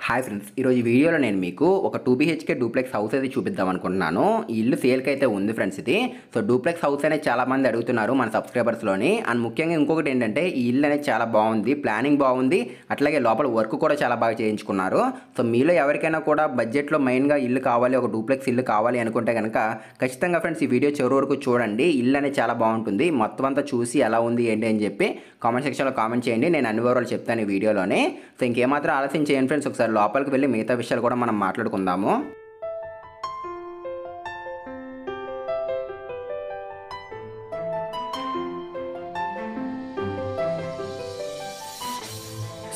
Hi friends, ఈరోజు ఈ వీడియోలో నేను మీకు ఒక 2BHK డూప్లెక్స్ హౌస్ అయితే చూపిద్దాం అనుకుంటున్నాను. ఈ ఇల్లు సేల్కి అయితే ఉంది ఫ్రెండ్స్ ఇది. సో డూప్లెక్స్ హౌస్ అనేది చాలా మంది అడుగుతున్నారు మన సబ్స్క్రైబర్స్లోని. అండ్ ముఖ్యంగా ఇంకొకటి ఏంటంటే ఈ ఇల్లు అనేది చాలా బాగుంది, ప్లానింగ్ బాగుంది, అట్లాగే లోపల వర్క్ కూడా చాలా బాగా చేయించుకున్నారు. సో మీలో ఎవరికైనా కూడా బడ్జెట్లో మెయిన్గా ఇల్లు కావాలి, ఒక డూప్లెక్స్ ఇల్లు కావాలి అనుకుంటే కనుక ఖచ్చితంగా ఫ్రెండ్స్ ఈ వీడియో చివరి వరకు చూడండి. ఇల్లు అనేది చాలా బాగుంటుంది. మొత్తం అంతా చూసి ఎలా ఉంది ఏంటి అని చెప్పి కామెంట్ సెక్షన్లో కామెంట్ చేయండి. నేను అన్ని వివరాలు చెప్తాను ఈ వీడియోలోనే. సో ఇంకేమాత్రం ఆలస్యం చేయండి ఫ్రెండ్స్, ఒకసారి లోపలికి వెళ్ళి మిగతా విషయాలు కూడా మనం మాట్లాడుకుందాము.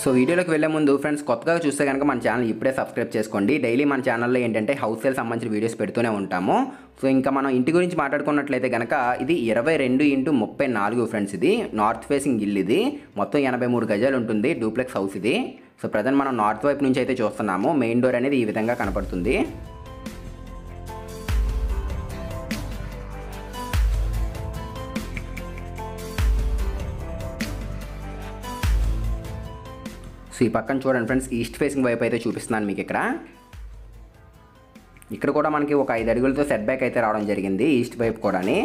సో వీడియోలోకి వెళ్ళే ముందు ఫ్రెండ్స్ కొత్తగా చూస్తే కనుక మన ఛానల్ ఇప్పుడే సబ్స్క్రైబ్ చేసుకోండి. డైలీ మన ఛానల్లో ఏంటంటే హౌస్ సేల్ సంబంధించిన వీడియోస్ పెడుతూనే ఉంటాము. సో ఇంకా మనం ఇంటి గురించి మాట్లాడుకున్నట్లయితే కనుక ఇది 22x34 ఫ్రెండ్స్. ఇది నార్త్ ఫేసింగ్ ఇల్లు. ఇది మొత్తం 83 గజాలు ఉంటుంది డూప్లెక్స్ హౌస్ ఇది. సో ప్రజెంట్ మనం నార్త్ వైపు నుంచి అయితే చూస్తున్నాము. మెయిన్ డోర్ అనేది ఈ విధంగా కనపడుతుంది. సో ఈ పక్కన చూడండి ఫ్రెండ్స్, ఈస్ట్ ఫేసింగ్ వైపు అయితే చూపిస్తున్నాను మీకు. ఇక్కడ కూడా మనకి ఒక 5 అడుగులతో సెట్ బ్యాక్ అయితే రావడం జరిగింది ఈస్ట్ వైపు కూడాని.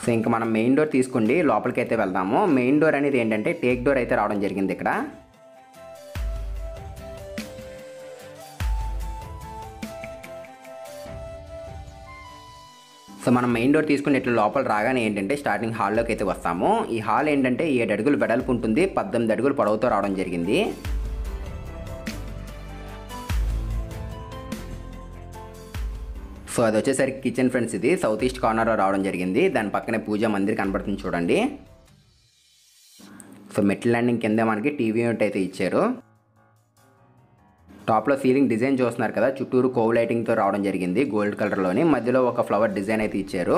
సో ఇంకా మనం మెయిన్ డోర్ తీసుకోండి, లోపలికి అయితే వెళ్దాము. మెయిన్ డోర్ అనేది ఏంటంటే టేక్ డోర్ అయితే రావడం జరిగింది ఇక్కడ. సో మనం మెయిన్ డోర్ తీసుకుని ఇట్లా లోపల రాగానే ఏంటంటే స్టార్టింగ్ హాల్లోకి అయితే వస్తాము. ఈ హాల్ ఏంటంటే 7 అడుగులు వెడల్పు ఉంటుంది, 18 అడుగులు పొడవుతో రావడం జరిగింది. సో అది వచ్చేసరికి కిచెన్ ఫ్రెండ్స్. ఇది సౌత్ ఈస్ట్ కార్నర్లో రావడం జరిగింది. దాని పక్కనే పూజా మందిర్ కనబడుతుంది చూడండి. సో మెట్ల ల్యాండింగ్ కింద మనకి టీవీ యూనిట్ అయితే ఇచ్చారు. టాప్లో సీలింగ్ డిజైన్ చూస్తున్నారు కదా, చుట్టూరు కోవ్ లైటింగ్తో రావడం జరిగింది గోల్డ్ కలర్లోని. మధ్యలో ఒక ఫ్లవర్ డిజైన్ అయితే ఇచ్చారు.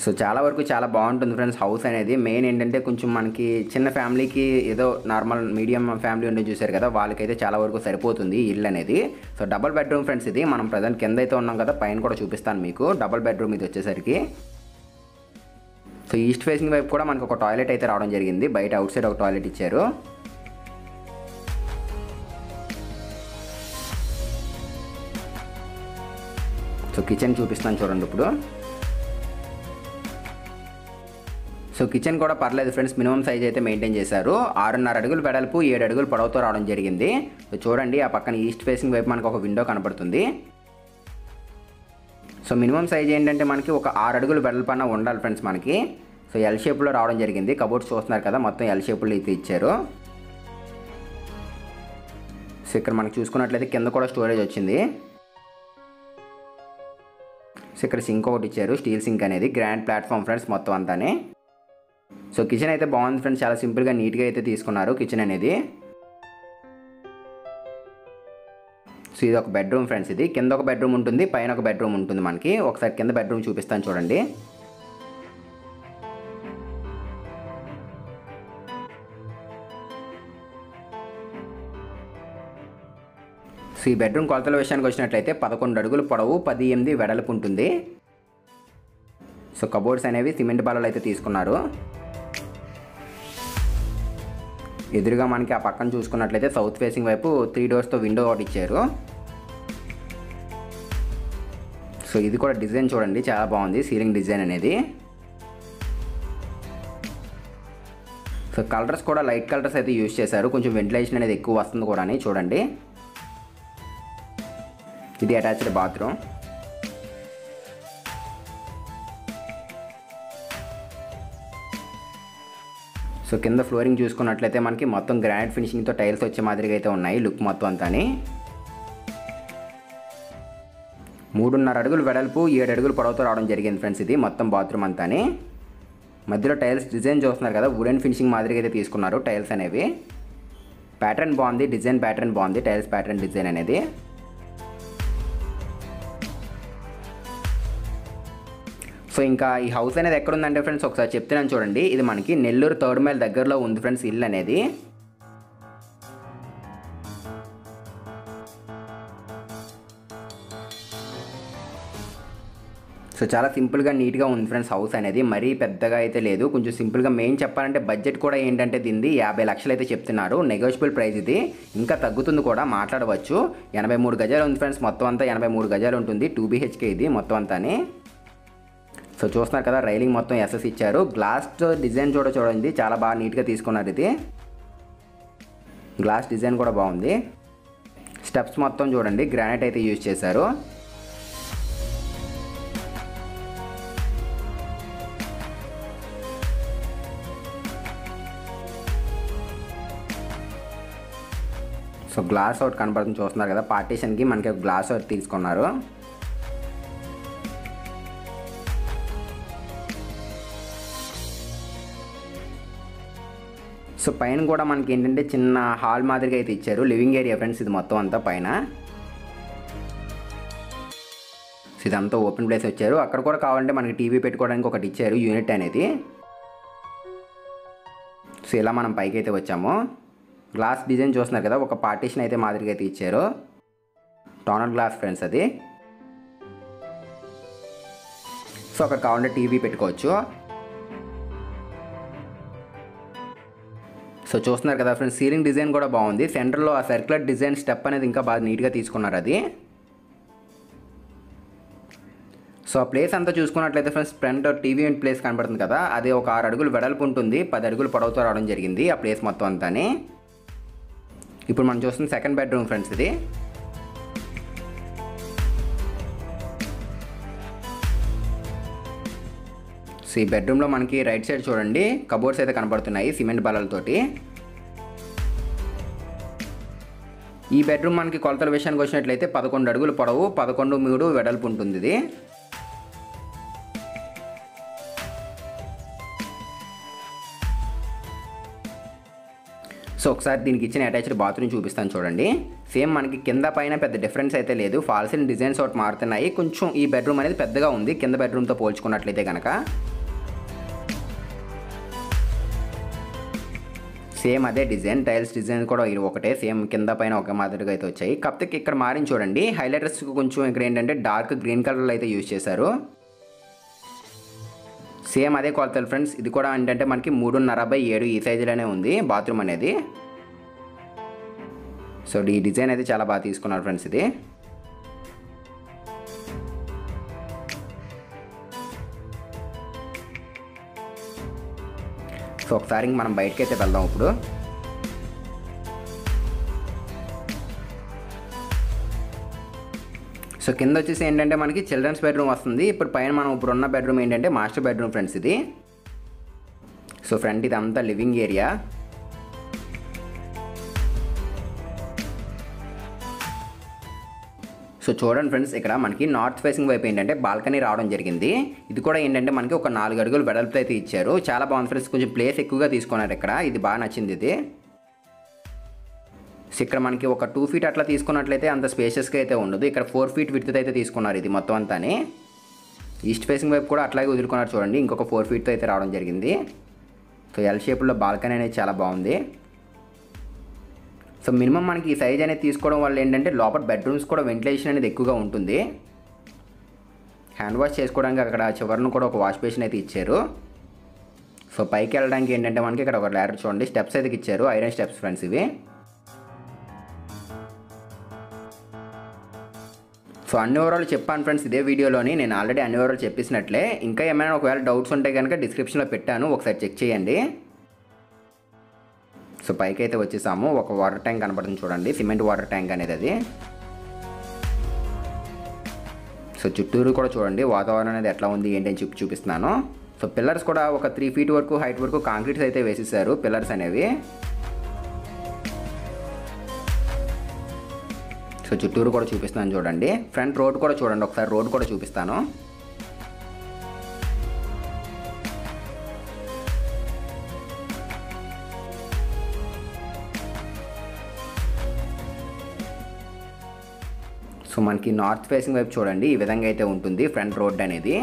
సో చాలా వరకు చాలా బాగుంటుంది ఫ్రెండ్స్ హౌస్ అనేది. మెయిన్ ఏంటంటే కొంచెం మనకి చిన్న ఫ్యామిలీకి, ఏదో నార్మల్ మీడియం ఫ్యామిలీ ఉండి చూసారు కదా, వాళ్ళకైతే చాలా వరకు సరిపోతుంది ఇల్లు అనేది. సో డబుల్ బెడ్రూమ్ ఫ్రెండ్స్ ఇది. మనం ప్రజెంట్ కింద అయితే ఉన్నాం కదా, పైన కూడా చూపిస్తాను మీకు. డబుల్ బెడ్రూమ్ ఇది వచ్చేసరికి. సో ఈస్ట్ ఫేసింగ్ వైపు కూడా మనకు ఒక టాయిలెట్ అయితే రావడం జరిగింది. బయట అవుట్ సైడ్ ఒక టాయిలెట్ ఇచ్చారు. సో కిచెన్ చూపిస్తాను చూడండి ఇప్పుడు. సో కిచెన్ కూడా పర్లేదు ఫ్రెండ్స్, మినిమం సైజ్ అయితే మెయింటైన్ చేశారు. 6.5 అడుగులు వెడల్పు, 7 అడుగులు పొడవుతో రావడం జరిగింది. సో చూడండి ఆ పక్కన ఈస్ట్ ఫేసింగ్ వైపు మనకు ఒక విండో కనపడుతుంది. సో మినిమం సైజ్ ఏంటంటే మనకి ఒక 6 అడుగులు వెడల్పు అన్న ఉండాలి ఫ్రెండ్స్ మనకి. సో ఎల్ షేప్లో రావడం జరిగింది. కబోర్డ్స్ చూస్తున్నారు కదా, మొత్తం ఎల్ షేప్లో అయితే ఇచ్చారు. సో ఇక్కడ మనకి చూసుకున్నట్లయితే కింద కూడా స్టోరేజ్ వచ్చింది. సో ఇక్కడ సింక్ ఒకటి ఇచ్చారు, స్టీల్ సింక్ అనేది. గ్రాండ్ ప్లాట్ఫామ్ ఫ్రెండ్స్ మొత్తం అంతానే. సో కిచెన్ అయితే బాగుంది ఫ్రెండ్స్, చాలా సింపుల్గా నీట్గా అయితే తీసుకున్నారు కిచెన్ అనేది. సో ఇది ఒక బెడ్రూమ్ ఫ్రెండ్స్. ఇది కింద ఒక బెడ్రూమ్ ఉంటుంది, పైన ఒక బెడ్రూమ్ ఉంటుంది మనకి. ఒకసారి కింద బెడ్రూమ్ చూపిస్తాను చూడండి. సో ఈ బెడ్రూమ్ కొలతల విషయానికి వచ్చినట్లయితే 11 అడుగులు పొడవు, 18 వెడల్పు ఉంటుంది. సో కబోర్డ్స్ అనేవి సిమెంట్ బాలలు అయితే తీసుకున్నారు. ఎదురుగా మనకి ఆ పక్కన చూసుకున్నట్లయితే సౌత్ ఫేసింగ్ వైపు 3 డోర్స్తో విండో ఒకటి ఇచ్చారు. సో ఇది కూడా డిజైన్ చూడండి, చాలా బాగుంది సీలింగ్ డిజైన్ అనేది. సో కలర్స్ కూడా లైట్ కలర్స్ అయితే యూజ్ చేశారు. కొంచెం వెంటిలేషన్ అనేది ఎక్కువ వస్తుంది కూడా అని చూడండి. ఇది అటాచ్డ్ బాత్రూమ్. సో కింద ఫ్లోరింగ్ చూసుకున్నట్లయితే మనకి మొత్తం గ్రానైట్ ఫినిషింగ్తో టైల్స్ వచ్చే మాదిరిగా అయితే ఉన్నాయి లుక్ మొత్తం అంతాని. 3.5 అడుగులు వెడల్పు, 7 అడుగులు పొడవుతో రావడం జరిగింది ఫ్రెండ్స్ ఇది మొత్తం బాత్రూమ్ అంతాని. మధ్యలో టైల్స్ డిజైన్ చూస్తున్నారు కదా, వుడెన్ ఫినిషింగ్ మాదిరిగా అయితే తీసుకున్నారు టైల్స్ అనేవి. ప్యాటర్న్ బాగుంది, డిజైన్ ప్యాటర్న్ బాగుంది, టైల్స్ ప్యాటర్న్ డిజైన్ అనేది. సో ఇంకా ఈ హౌస్ అనేది ఎక్కడ ఉందంటే ఫ్రెండ్స్ ఒకసారి చెప్తున్నాను చూడండి. ఇది మనకి నెల్లూరు 3rd మైల్ దగ్గరలో ఉంది ఫ్రెండ్స్ ఇల్లు అనేది. సో చాలా సింపుల్గా నీట్గా ఉంది ఫ్రెండ్స్ హౌస్ అనేది, మరీ పెద్దగా అయితే లేదు, కొంచెం సింపుల్గా. మెయిన్ చెప్పాలంటే బడ్జెట్ కూడా ఏంటంటే దీనిది 50 లక్షలు అయితే చెప్తున్నారు. నెగోషియబుల్ ప్రైస్ ఇది, ఇంకా తగ్గుతుంది కూడా, మాట్లాడవచ్చు. 83 గజాలు ఉంది ఫ్రెండ్స్, మొత్తం అంతా 83 గజాలు ఉంటుంది. 2 BHK ఇది మొత్తం అంతాని. సో చూస్తున్నారు కదా, రైలింగ్ మొత్తం ఎస్ఎస్ ఇచ్చారు. గ్లాస్ డిజైన్ చూడండి, చాలా బాగా నీట్గా తీసుకున్నారు. ఇది గ్లాస్ డిజైన్ కూడా బాగుంది. స్టెప్స్ మొత్తం చూడండి గ్రానైట్ అయితే యూజ్ చేశారు. సో గ్లాస్ అవుట్ కనబడుతుంది, చూస్తున్నారు కదా. పార్టీషన్కి మనకి గ్లాస్ అవుట్ తీసుకున్నారు. సో పైన కూడా మనకి ఏంటంటే చిన్న హాల్ మాదిరిగా అయితే ఇచ్చారు. లివింగ్ ఏరియా ఫ్రెండ్స్ ఇది మొత్తం అంతా పైన. సో ఇదంతా ఓపెన్ ప్లేస్ వచ్చారు. అక్కడ కూడా కావాలంటే మనకి టీవీ పెట్టుకోవడానికి ఒకటి ఇచ్చారు, యూనిట్ అనేది. సో ఇలా మనం పైకి అయితే వచ్చాము. గ్లాస్ డిజైన్ చూస్తున్నారు కదా, ఒక పార్టీషన్ అయితే మాదిరిగా అయితే ఇచ్చారు. టోనర్ గ్లాస్ ఫ్రెండ్స్ అది. సో అక్కడ కావాలంటే టీవీ పెట్టుకోవచ్చు. సో చూస్తున్నారు కదా ఫ్రెండ్స్, సీలింగ్ డిజైన్ కూడా బాగుంది. సెంటర్లో ఆ సర్క్యులర్ డిజైన్ స్టెప్ అనేది ఇంకా బాగా నీట్గా తీసుకున్నారు అది. సో ఆ ప్లేస్ అంతా చూసుకున్నట్లయితే friends, front TV unit place కనబడుతుంది కదా, అది ఒక 6 అడుగులు వెడల్పు ఉంటుంది, 10 అడుగులు పొడవుతో రావడం జరిగింది ఆ ప్లేస్ మొత్తం అంతాని. ఇప్పుడు మనం చూస్తుంది సెకండ్ బెడ్రూమ్ ఫ్రెండ్స్ ఇది. సో ఈ బెడ్రూమ్లో మనకి రైట్ సైడ్ చూడండి కబోర్డ్స్ అయితే కనబడుతున్నాయి సిమెంట్ బల్లలతోటి. ఈ బెడ్రూమ్ మనకి కొలతల విషయానికి వచ్చినట్లయితే 11 అడుగులు పొడవు, 11 వెడల్పు ఉంటుంది ఇది. సో ఒకసారి దీనికి ఇచ్చిన అటాచ్డ్ బాత్రూమ్ చూపిస్తాను చూడండి. సేమ్ మనకి కింద పైన పెద్ద డిఫరెన్స్ అయితే లేదు, ఫాల్స్ అండ్ డిజైన్స్ ఒకటి మారుతున్నాయి. కొంచెం ఈ బెడ్రూమ్ అనేది పెద్దగా ఉంది కింద బెడ్రూమ్తో పోల్చుకున్నట్లయితే కనుక. సేమ్ అదే డిజైన్, టైల్స్ డిజైన్ కూడా ఇది ఒకటే, సేమ్ కింద పైన ఒక మాదిరిగా అయితే వచ్చాయి. కాకపోతే ఇక్కడ మారిన చూడండి, హైలైటర్స్ కొంచెం ఇక్కడ ఏంటంటే డార్క్ గ్రీన్ కలర్లో అయితే యూజ్ చేశారు. సేమ్ అదే కొలతలు ఫ్రెండ్స్, ఇది కూడా ఏంటంటే మనకి 3.5x7 ఈ సైజులోనే ఉంది బాత్రూమ్ అనేది. సో ఈ డిజైన్ అయితే చాలా బాగా తీసుకున్నారు ఫ్రెండ్స్ ఇది. సో ఒకసారి మనం బయటకి అయితే వెళ్దాం ఇప్పుడు. సో కింద వచ్చేసి ఏంటంటే మనకి చిల్డ్రన్స్ బెడ్రూమ్ వస్తుంది. ఇప్పుడు పైన మనం ఇప్పుడు ఉన్న బెడ్రూమ్ ఏంటంటే మాస్టర్ బెడ్రూమ్ ఫ్రెండ్స్ ఇది. సో ఫ్రంట్ ఇది అంతా లివింగ్ ఏరియా. సో చూడండి ఫ్రెండ్స్, ఇక్కడ మనకి నార్త్ ఫేసింగ్ వైపు ఏంటంటే బాల్కనీ రావడం జరిగింది. ఇది కూడా ఏంటంటే మనకి ఒక 4 అడుగులు వెడల్పు అయితే ఇచ్చారు. చాలా బాగుంది ఫ్రెండ్స్, కొంచెం ప్లేస్ ఎక్కువగా తీసుకున్నారు ఇక్కడ, ఇది బాగా నచ్చింది ఇది. సో ఇక్కడ మనకి ఒక 2 feet అట్లా తీసుకున్నట్లయితే అంత స్పేషియస్గా అయితే ఉండదు. ఇక్కడ 4 feet విడ్త్ అయితే తీసుకున్నారు ఇది మొత్తం అంతానే. ఈస్ట్ ఫేసింగ్ వైపు కూడా అట్లాగే వదులుకున్నారు చూడండి, ఇంకొక 4 feet అయితే రావడం జరిగింది. సో ఎల్ షేప్లో బాల్కనీ అనేది చాలా బాగుంది. సో మినిమం మనకి ఈ సైజ్ అనేది తీసుకోవడం వల్ల ఏంటంటే లోపల బెడ్రూమ్స్ కూడా వెంటిలేషన్ అనేది ఎక్కువగా ఉంటుంది. హ్యాండ్ వాష్ చేసుకోవడానికి అక్కడ చివరిని కూడా ఒక వాష్ బేసిన్ అయితే ఇచ్చారు. సో పైకి వెళ్ళడానికి ఏంటంటే మనకి ఇక్కడ ఒక ల్యాడర్ చూడండి, స్టెప్స్ అయితే ఇచ్చారు, ఐరన్ స్టెప్స్ ఫ్రెండ్స్ ఇవి. సో అన్ని వివరాలు చెప్పాను ఫ్రెండ్స్ ఇదే వీడియోలోని, నేను ఆల్రెడీ అన్ని వివరాలు చెప్పేసినట్లే. ఇంకా ఏమైనా ఒకవేళ డౌట్స్ ఉంటే కనుక డిస్క్రిప్షన్లో పెట్టాను, ఒకసారి చెక్ చేయండి. సో పైకి అయితే వచ్చేసాము. ఒక వాటర్ ట్యాంక్ కనపడుతుంది చూడండి, సిమెంట్ వాటర్ ట్యాంక్ అనేది అది. సో చుట్టూరు కూడా చూడండి వాతావరణం అనేది ఎట్లా ఉంది ఏంటి అని చూపిస్తున్నాను. సో పిల్లర్స్ కూడా ఒక 3 feet వరకు హైట్ వరకు కాంక్రీట్స్ అయితే వేసేసారు పిల్లర్స్ అనేవి. సో చుట్టూరు కూడా చూపిస్తున్నాను చూడండి. ఫ్రంట్ రోడ్ కూడా చూడండి, ఒకసారి రోడ్ కూడా చూపిస్తాను. సో మనకి నార్త్ ఫేసింగ్ వైపు చూడండి ఈ విధంగా అయితే ఉంటుంది ఫ్రంట్ రోడ్ అనేది.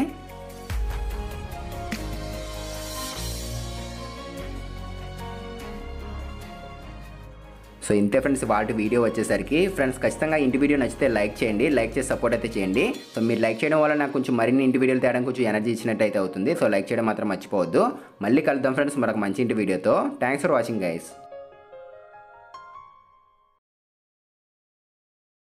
సో ఇంతే ఫ్రెండ్స్ వాటి వీడియో వచ్చేసరికి. ఫ్రెండ్స్ ఖచ్చితంగా ఇంటి వీడియో నచ్చితే లైక్ చేయండి, లైక్ చేసి సపోర్ట్ అయితే చేయండి. సో మీరు లైక్ చేయడం వల్ల నాకు కొంచెం మరిన్ని ఇంటి వీడియోలు తేయడానికి కొంచెం ఎనర్జీ ఇచ్చినట్టు అయితే అవుతుంది. సో లైక్ చేయడం మాత్రం మర్చిపోవద్దు. మళ్ళీ కలుద్దాం ఫ్రెండ్స్ మరొక మంచి ఇంటి వీడియోతో. Thanks for watching guys.